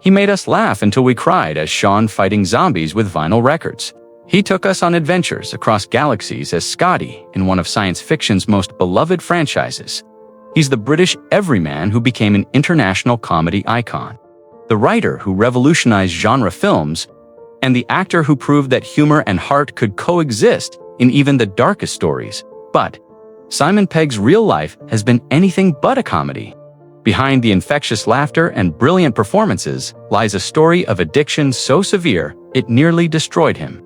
He made us laugh until we cried as Shaun fighting zombies with vinyl records. He took us on adventures across galaxies as Scotty in one of science fiction's most beloved franchises. He's the British everyman who became an international comedy icon, the writer who revolutionized genre films, and the actor who proved that humor and heart could coexist in even the darkest stories. But Simon Pegg's real life has been anything but a comedy. Behind the infectious laughter and brilliant performances lies a story of addiction so severe it nearly destroyed him.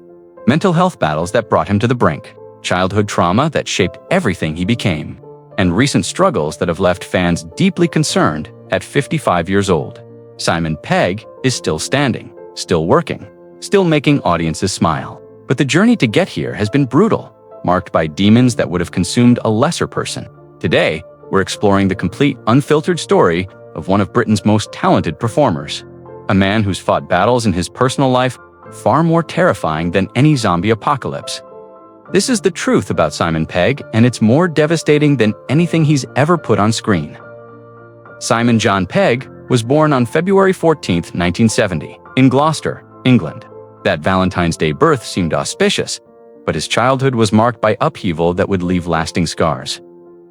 Mental health battles that brought him to the brink, childhood trauma that shaped everything he became, and recent struggles that have left fans deeply concerned at 55 years old. Simon Pegg is still standing, still working, still making audiences smile. But the journey to get here has been brutal, marked by demons that would have consumed a lesser person. Today, we're exploring the complete, unfiltered story of one of Britain's most talented performers, a man who's fought battles in his personal life far more terrifying than any zombie apocalypse. This is the truth about Simon Pegg, and it's more devastating than anything he's ever put on screen. Simon John Pegg was born on February 14, 1970, in Gloucester, England. That Valentine's Day birth seemed auspicious, but his childhood was marked by upheaval that would leave lasting scars.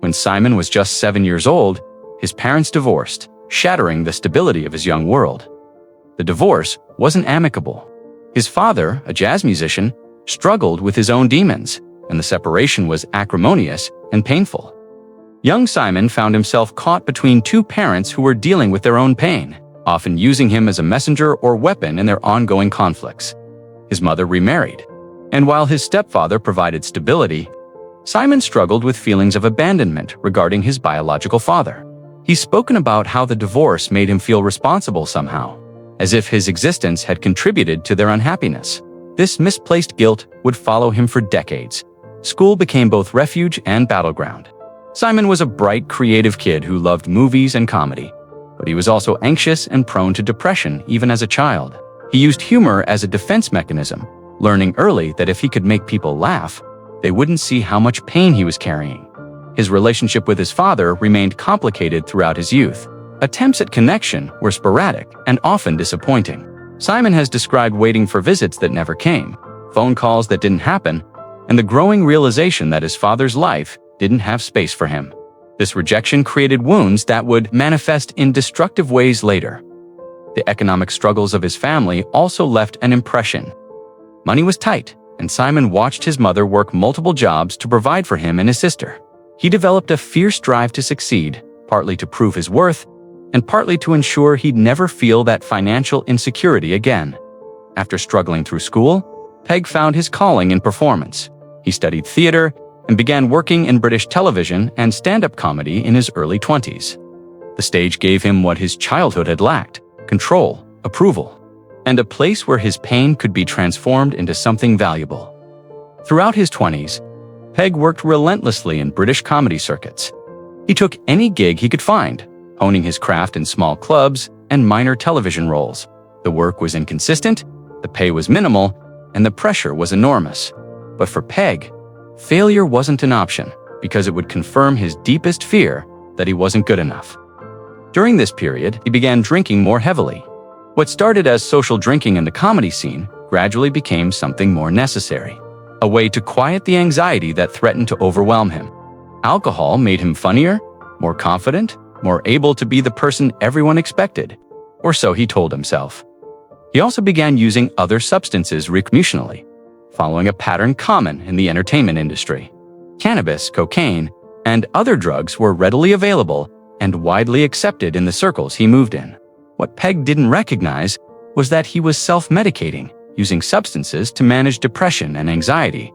When Simon was just 7 years old, his parents divorced, shattering the stability of his young world. The divorce wasn't amicable. His father, a jazz musician, struggled with his own demons, and the separation was acrimonious and painful. Young Simon found himself caught between two parents who were dealing with their own pain, often using him as a messenger or weapon in their ongoing conflicts. His mother remarried, and while his stepfather provided stability, Simon struggled with feelings of abandonment regarding his biological father. He's spoken about how the divorce made him feel responsible somehow, as if his existence had contributed to their unhappiness. This misplaced guilt would follow him for decades. School became both refuge and battleground. Simon was a bright, creative kid who loved movies and comedy, but he was also anxious and prone to depression even as a child. He used humor as a defense mechanism, learning early that if he could make people laugh, they wouldn't see how much pain he was carrying. His relationship with his father remained complicated throughout his youth. Attempts at connection were sporadic and often disappointing. Simon has described waiting for visits that never came, phone calls that didn't happen, and the growing realization that his father's life didn't have space for him. This rejection created wounds that would manifest in destructive ways later. The economic struggles of his family also left an impression. Money was tight, and Simon watched his mother work multiple jobs to provide for him and his sister. He developed a fierce drive to succeed, partly to prove his worth, and partly to ensure he'd never feel that financial insecurity again. After struggling through school, Pegg found his calling in performance. He studied theater and began working in British television and stand-up comedy in his early 20s. The stage gave him what his childhood had lacked: control, approval, and a place where his pain could be transformed into something valuable. Throughout his 20s, Pegg worked relentlessly in British comedy circuits. He took any gig he could find, honing his craft in small clubs and minor television roles. The work was inconsistent, the pay was minimal, and the pressure was enormous. But for Pegg, failure wasn't an option because it would confirm his deepest fear that he wasn't good enough. During this period, he began drinking more heavily. What started as social drinking in the comedy scene gradually became something more necessary, a way to quiet the anxiety that threatened to overwhelm him. Alcohol made him funnier, more confident, more able to be the person everyone expected, or so he told himself. He also began using other substances recreationally, following a pattern common in the entertainment industry. Cannabis, cocaine, and other drugs were readily available and widely accepted in the circles he moved in. What Pegg didn't recognize was that he was self-medicating, using substances to manage depression and anxiety.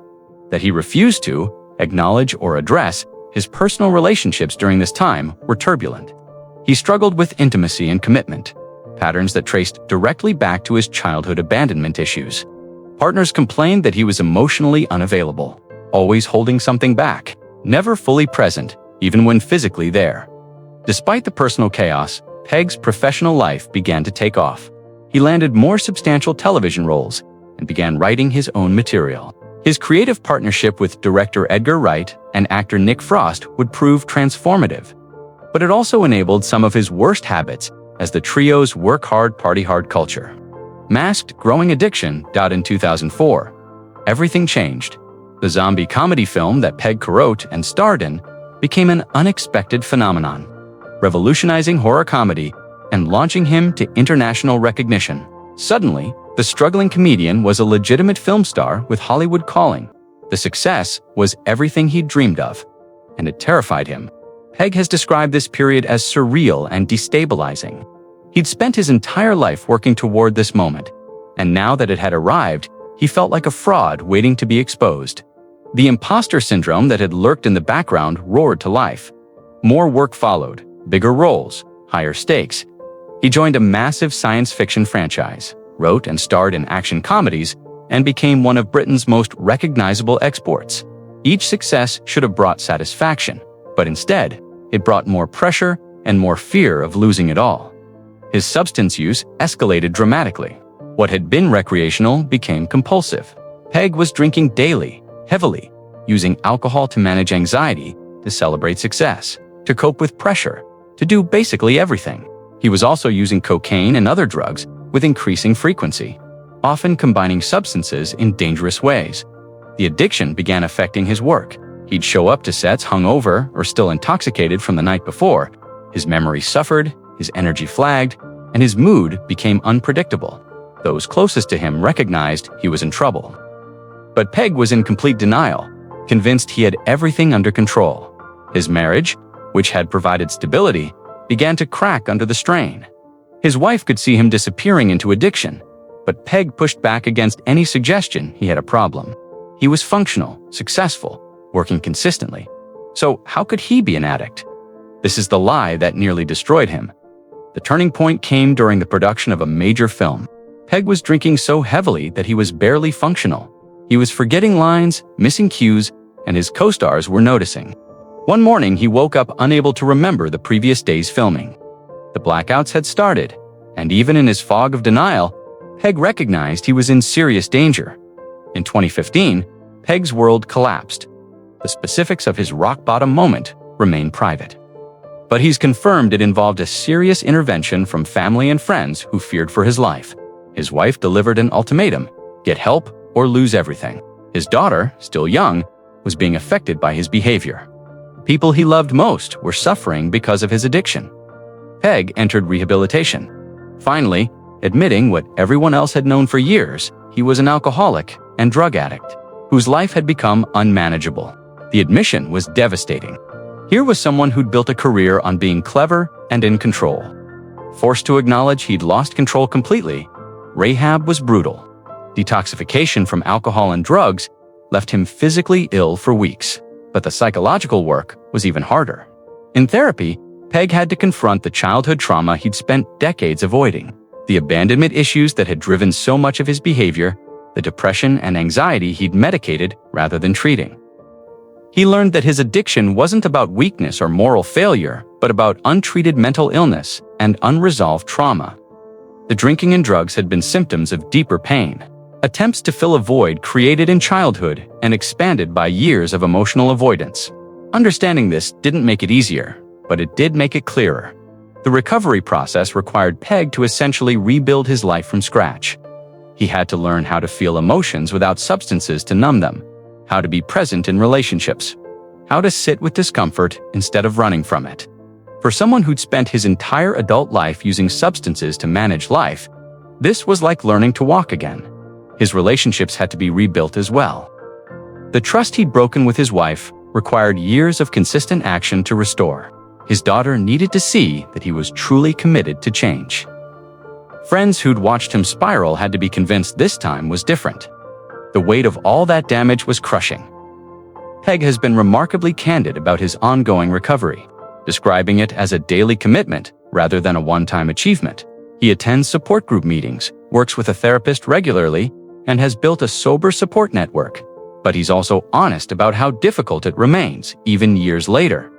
That he refused to acknowledge or address his personal relationships during this time were turbulent. He struggled with intimacy and commitment, patterns that traced directly back to his childhood abandonment issues. Partners complained that he was emotionally unavailable, always holding something back, never fully present, even when physically there. Despite the personal chaos, Pegg's professional life began to take off. He landed more substantial television roles and began writing his own material. His creative partnership with director Edgar Wright and actor Nick Frost would prove transformative. But it also enabled some of his worst habits as the trio's work hard, party hard culture. Masked growing addiction died in 2004. Everything changed. The zombie comedy film that Pegg co-wrote and starred in became an unexpected phenomenon, revolutionizing horror comedy and launching him to international recognition. Suddenly, the struggling comedian was a legitimate film star with Hollywood calling. The success was everything he'd dreamed of, and it terrified him. Pegg has described this period as surreal and destabilizing. He'd spent his entire life working toward this moment, and now that it had arrived, he felt like a fraud waiting to be exposed. The imposter syndrome that had lurked in the background roared to life. More work followed, bigger roles, higher stakes. He joined a massive science fiction franchise, wrote and starred in action comedies, and became one of Britain's most recognizable exports. Each success should have brought satisfaction, but instead, it brought more pressure and more fear of losing it all. His substance use escalated dramatically. What had been recreational became compulsive. Pegg was drinking daily, heavily, using alcohol to manage anxiety, to celebrate success, to cope with pressure, to do basically everything. He was also using cocaine and other drugs with increasing frequency, often combining substances in dangerous ways. The addiction began affecting his work. He'd show up to sets hungover or still intoxicated from the night before. His memory suffered, his energy flagged, and his mood became unpredictable. Those closest to him recognized he was in trouble. But Pegg was in complete denial, convinced he had everything under control. His marriage, which had provided stability, began to crack under the strain. His wife could see him disappearing into addiction, but Pegg pushed back against any suggestion he had a problem. He was functional, successful, working consistently. So how could he be an addict? This is the lie that nearly destroyed him. The turning point came during the production of a major film. Pegg was drinking so heavily that he was barely functional. He was forgetting lines, missing cues, and his co-stars were noticing. One morning, he woke up unable to remember the previous day's filming. The blackouts had started, and even in his fog of denial, Pegg recognized he was in serious danger. In 2015, Pegg's world collapsed. The specifics of his rock-bottom moment remain private. But he's confirmed it involved a serious intervention from family and friends who feared for his life. His wife delivered an ultimatum: get help or lose everything. His daughter, still young, was being affected by his behavior. People he loved most were suffering because of his addiction. Pegg entered rehabilitation, finally admitting what everyone else had known for years: he was an alcoholic and drug addict whose life had become unmanageable. The admission was devastating. Here was someone who'd built a career on being clever and in control. Forced to acknowledge he'd lost control completely, rehab was brutal. Detoxification from alcohol and drugs left him physically ill for weeks, but the psychological work was even harder. In therapy, Pegg had to confront the childhood trauma he'd spent decades avoiding, the abandonment issues that had driven so much of his behavior, the depression and anxiety he'd medicated rather than treating. He learned that his addiction wasn't about weakness or moral failure, but about untreated mental illness and unresolved trauma. The drinking and drugs had been symptoms of deeper pain, attempts to fill a void created in childhood and expanded by years of emotional avoidance. Understanding this didn't make it easier, but it did make it clearer. The recovery process required Pegg to essentially rebuild his life from scratch. He had to learn how to feel emotions without substances to numb them, how to be present in relationships, how to sit with discomfort instead of running from it. For someone who'd spent his entire adult life using substances to manage life, this was like learning to walk again. His relationships had to be rebuilt as well. The trust he'd broken with his wife required years of consistent action to restore. His daughter needed to see that he was truly committed to change. Friends who'd watched him spiral had to be convinced this time was different. The weight of all that damage was crushing. Pegg has been remarkably candid about his ongoing recovery, describing it as a daily commitment rather than a one-time achievement. He attends support group meetings, works with a therapist regularly, and has built a sober support network. But he's also honest about how difficult it remains, even years later.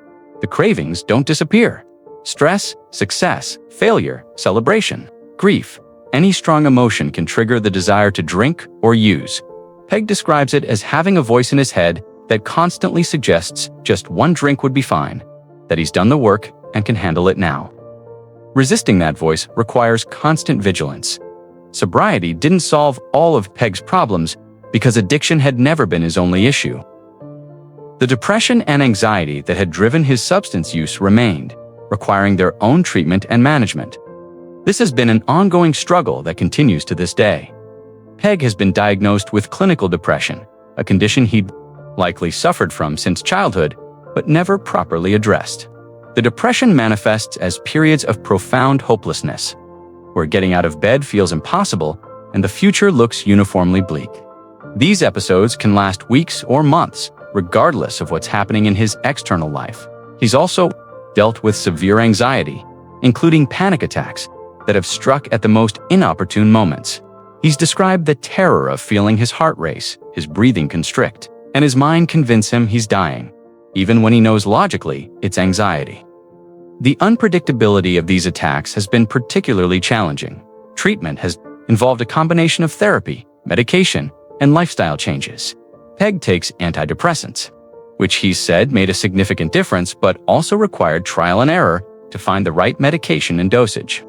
The cravings don't disappear. Stress, success, failure, celebration, grief, any strong emotion can trigger the desire to drink or use. Pegg describes it as having a voice in his head that constantly suggests just one drink would be fine, that he's done the work and can handle it now. Resisting that voice requires constant vigilance. Sobriety didn't solve all of Pegg's problems because addiction had never been his only issue. The depression and anxiety that had driven his substance use remained, requiring their own treatment and management. This has been an ongoing struggle that continues to this day. Pegg has been diagnosed with clinical depression, a condition he'd likely suffered from since childhood, but never properly addressed. The depression manifests as periods of profound hopelessness, where getting out of bed feels impossible and the future looks uniformly bleak. These episodes can last weeks or months, regardless of what's happening in his external life. He's also dealt with severe anxiety, including panic attacks that have struck at the most inopportune moments. He's described the terror of feeling his heart race, his breathing constrict, and his mind convince him he's dying, even when he knows logically it's anxiety. The unpredictability of these attacks has been particularly challenging. Treatment has involved a combination of therapy, medication, and lifestyle changes. Pegg takes antidepressants, which he's said made a significant difference but also required trial and error to find the right medication and dosage.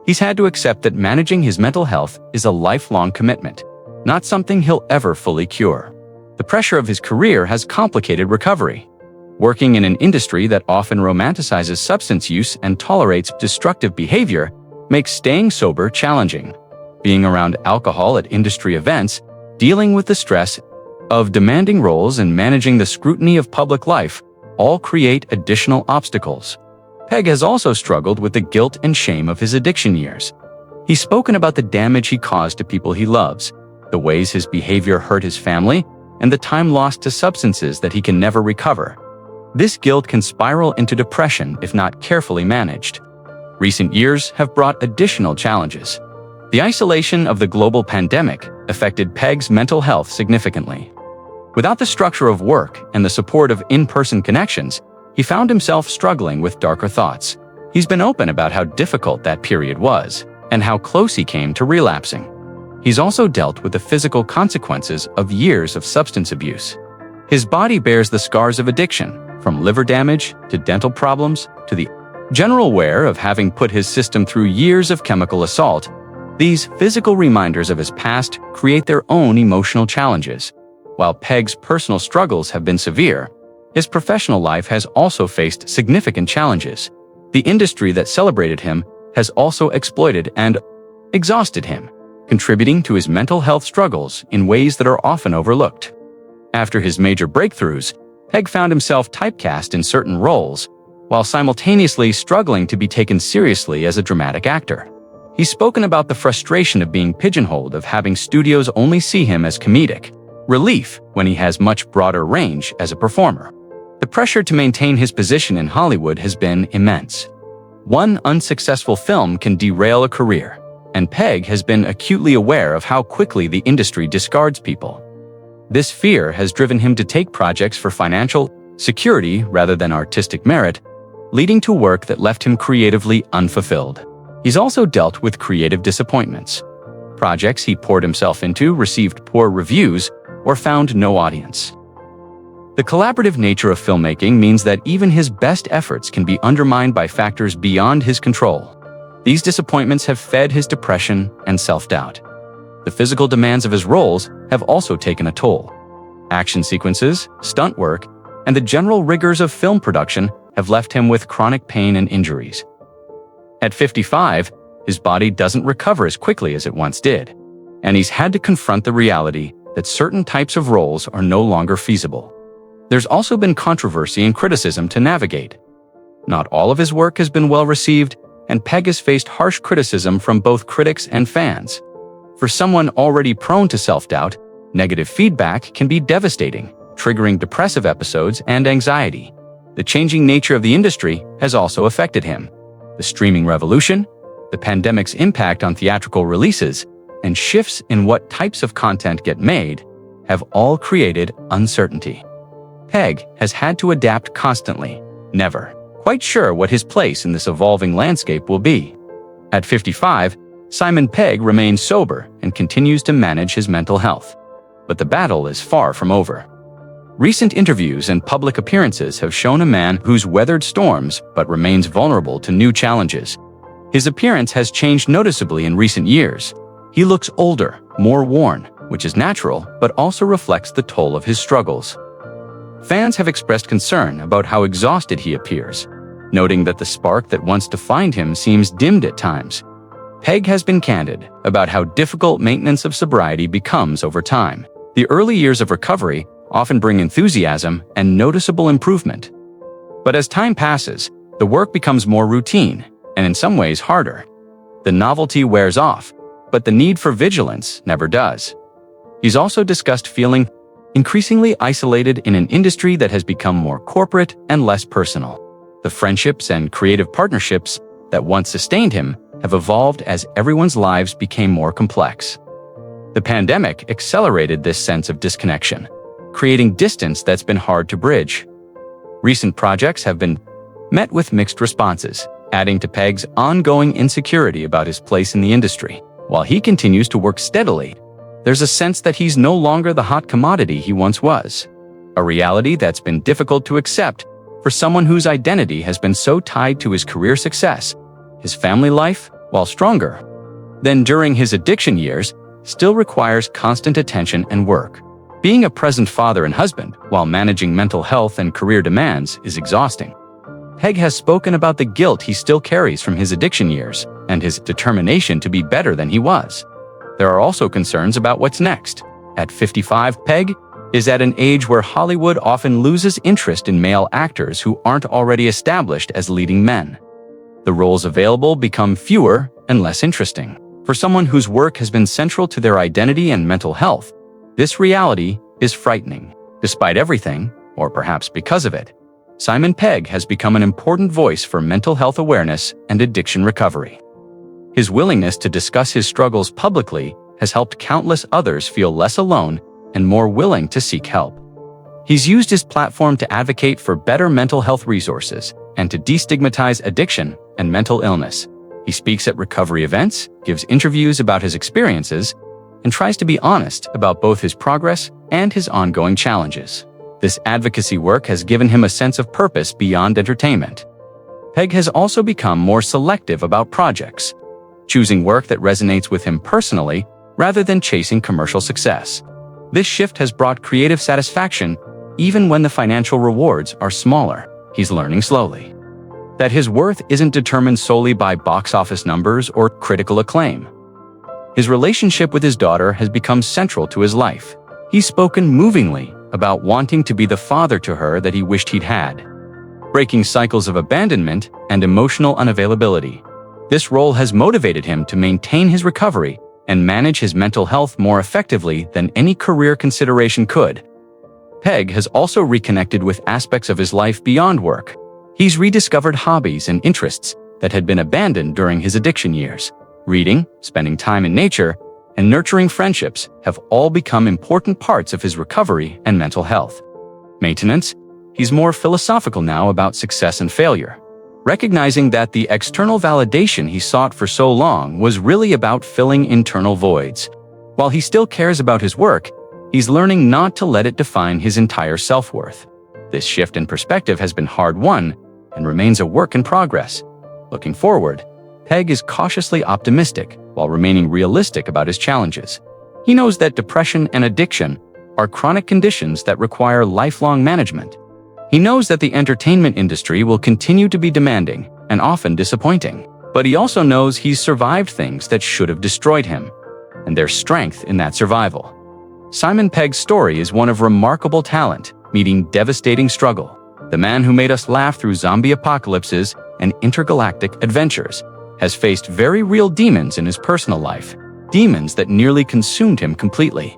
He's had to accept that managing his mental health is a lifelong commitment, not something he'll ever fully cure. The pressure of his career has complicated recovery. Working in an industry that often romanticizes substance use and tolerates destructive behavior makes staying sober challenging. Being around alcohol at industry events, dealing with the stress of demanding roles, and managing the scrutiny of public life all create additional obstacles. Pegg has also struggled with the guilt and shame of his addiction years. He's spoken about the damage he caused to people he loves, the ways his behavior hurt his family, and the time lost to substances that he can never recover. This guilt can spiral into depression if not carefully managed. Recent years have brought additional challenges. The isolation of the global pandemic affected Pegg's mental health significantly. Without the structure of work and the support of in-person connections, he found himself struggling with darker thoughts. He's been open about how difficult that period was and how close he came to relapsing. He's also dealt with the physical consequences of years of substance abuse. His body bears the scars of addiction, from liver damage to dental problems to the general wear of having put his system through years of chemical assault. These physical reminders of his past create their own emotional challenges. While Pegg's personal struggles have been severe, his professional life has also faced significant challenges. The industry that celebrated him has also exploited and exhausted him, contributing to his mental health struggles in ways that are often overlooked. After his major breakthroughs, Pegg found himself typecast in certain roles, while simultaneously struggling to be taken seriously as a dramatic actor. He's spoken about the frustration of being pigeonholed, of having studios only see him as comedic relief when he has much broader range as a performer. The pressure to maintain his position in Hollywood has been immense. One unsuccessful film can derail a career, and Pegg has been acutely aware of how quickly the industry discards people. This fear has driven him to take projects for financial security rather than artistic merit, leading to work that left him creatively unfulfilled. He's also dealt with creative disappointments. Projects he poured himself into received poor reviews or found no audience. The collaborative nature of filmmaking means that even his best efforts can be undermined by factors beyond his control. These disappointments have fed his depression and self-doubt. The physical demands of his roles have also taken a toll. Action sequences, stunt work, and the general rigors of film production have left him with chronic pain and injuries. At 55, his body doesn't recover as quickly as it once did, and he's had to confront the reality that certain types of roles are no longer feasible. There's also been controversy and criticism to navigate. Not all of his work has been well received, and Pegg has faced harsh criticism from both critics and fans. For someone already prone to self-doubt, negative feedback can be devastating, triggering depressive episodes and anxiety. The changing nature of the industry has also affected him. The streaming revolution, the pandemic's impact on theatrical releases, and shifts in what types of content get made have all created uncertainty. Pegg has had to adapt constantly, never quite sure what his place in this evolving landscape will be. At 55, Simon Pegg remains sober and continues to manage his mental health. But the battle is far from over. Recent interviews and public appearances have shown a man who's weathered storms but remains vulnerable to new challenges. His appearance has changed noticeably in recent years. He looks older, more worn, which is natural, but also reflects the toll of his struggles. Fans have expressed concern about how exhausted he appears, noting that the spark that once defined him seems dimmed at times. Pegg has been candid about how difficult maintenance of sobriety becomes over time. The early years of recovery often bring enthusiasm and noticeable improvement. But as time passes, the work becomes more routine, and in some ways harder. The novelty wears off, but the need for vigilance never does. He's also discussed feeling increasingly isolated in an industry that has become more corporate and less personal. The friendships and creative partnerships that once sustained him have evolved as everyone's lives became more complex. The pandemic accelerated this sense of disconnection, creating distance that's been hard to bridge. Recent projects have been met with mixed responses, adding to Pegg's ongoing insecurity about his place in the industry. While he continues to work steadily, there's a sense that he's no longer the hot commodity he once was, a reality that's been difficult to accept for someone whose identity has been so tied to his career success. His family life, while stronger than during his addiction years, still requires constant attention and work. Being a present father and husband while managing mental health and career demands is exhausting. Pegg has spoken about the guilt he still carries from his addiction years and his determination to be better than he was. There are also concerns about what's next. At 55, Pegg is at an age where Hollywood often loses interest in male actors who aren't already established as leading men. The roles available become fewer and less interesting. For someone whose work has been central to their identity and mental health, this reality is frightening. Despite everything, or perhaps because of it, Simon Pegg has become an important voice for mental health awareness and addiction recovery. His willingness to discuss his struggles publicly has helped countless others feel less alone and more willing to seek help. He's used his platform to advocate for better mental health resources and to destigmatize addiction and mental illness. He speaks at recovery events, gives interviews about his experiences, and tries to be honest about both his progress and his ongoing challenges. This advocacy work has given him a sense of purpose beyond entertainment. Pegg has also become more selective about projects, choosing work that resonates with him personally rather than chasing commercial success. This shift has brought creative satisfaction even when the financial rewards are smaller. He's learning slowly that his worth isn't determined solely by box office numbers or critical acclaim. His relationship with his daughter has become central to his life. He's spoken movingly about wanting to be the father to her that he wished he'd had, breaking cycles of abandonment and emotional unavailability. This role has motivated him to maintain his recovery and manage his mental health more effectively than any career consideration could. Pegg has also reconnected with aspects of his life beyond work. He's rediscovered hobbies and interests that had been abandoned during his addiction years. Reading, spending time in nature, and nurturing friendships have all become important parts of his recovery and mental health. Maintenance, he's more philosophical now about success and failure, recognizing that the external validation he sought for so long was really about filling internal voids. While he still cares about his work, he's learning not to let it define his entire self-worth. This shift in perspective has been hard-won and remains a work in progress. Looking forward, Pegg is cautiously optimistic while remaining realistic about his challenges. He knows that depression and addiction are chronic conditions that require lifelong management. He knows that the entertainment industry will continue to be demanding and often disappointing. But he also knows he's survived things that should have destroyed him, and there's strength in that survival. Simon Pegg's story is one of remarkable talent, meeting devastating struggle. The man who made us laugh through zombie apocalypses and intergalactic adventures has faced very real demons in his personal life, demons that nearly consumed him completely.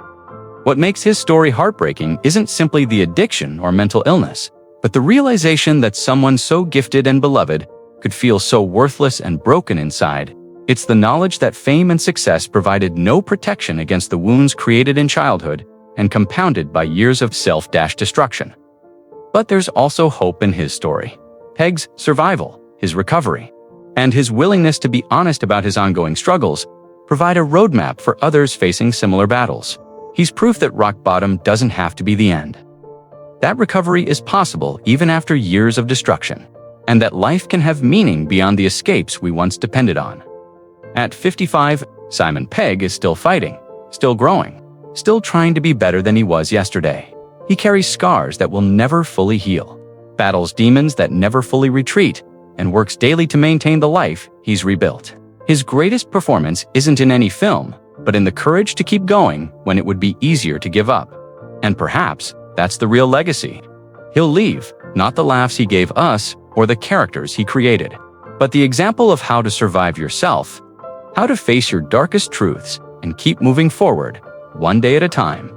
What makes his story heartbreaking isn't simply the addiction or mental illness, but the realization that someone so gifted and beloved could feel so worthless and broken inside. It's the knowledge that fame and success provided no protection against the wounds created in childhood and compounded by years of self-destruction. But there's also hope in his story. Pegg's survival, his recovery, and his willingness to be honest about his ongoing struggles provide a roadmap for others facing similar battles. He's proof that rock bottom doesn't have to be the end. That recovery is possible even after years of destruction. and that life can have meaning beyond the escapes we once depended on. At 55, Simon Pegg is still fighting, still growing, still trying to be better than he was yesterday. He carries scars that will never fully heal, battles demons that never fully retreat, and works daily to maintain the life he's rebuilt. His greatest performance isn't in any film, but in the courage to keep going when it would be easier to give up. And perhaps that's the real legacy. He'll leave, not the laughs he gave us or the characters he created, but the example of how to survive yourself, how to face your darkest truths and keep moving forward, one day at a time.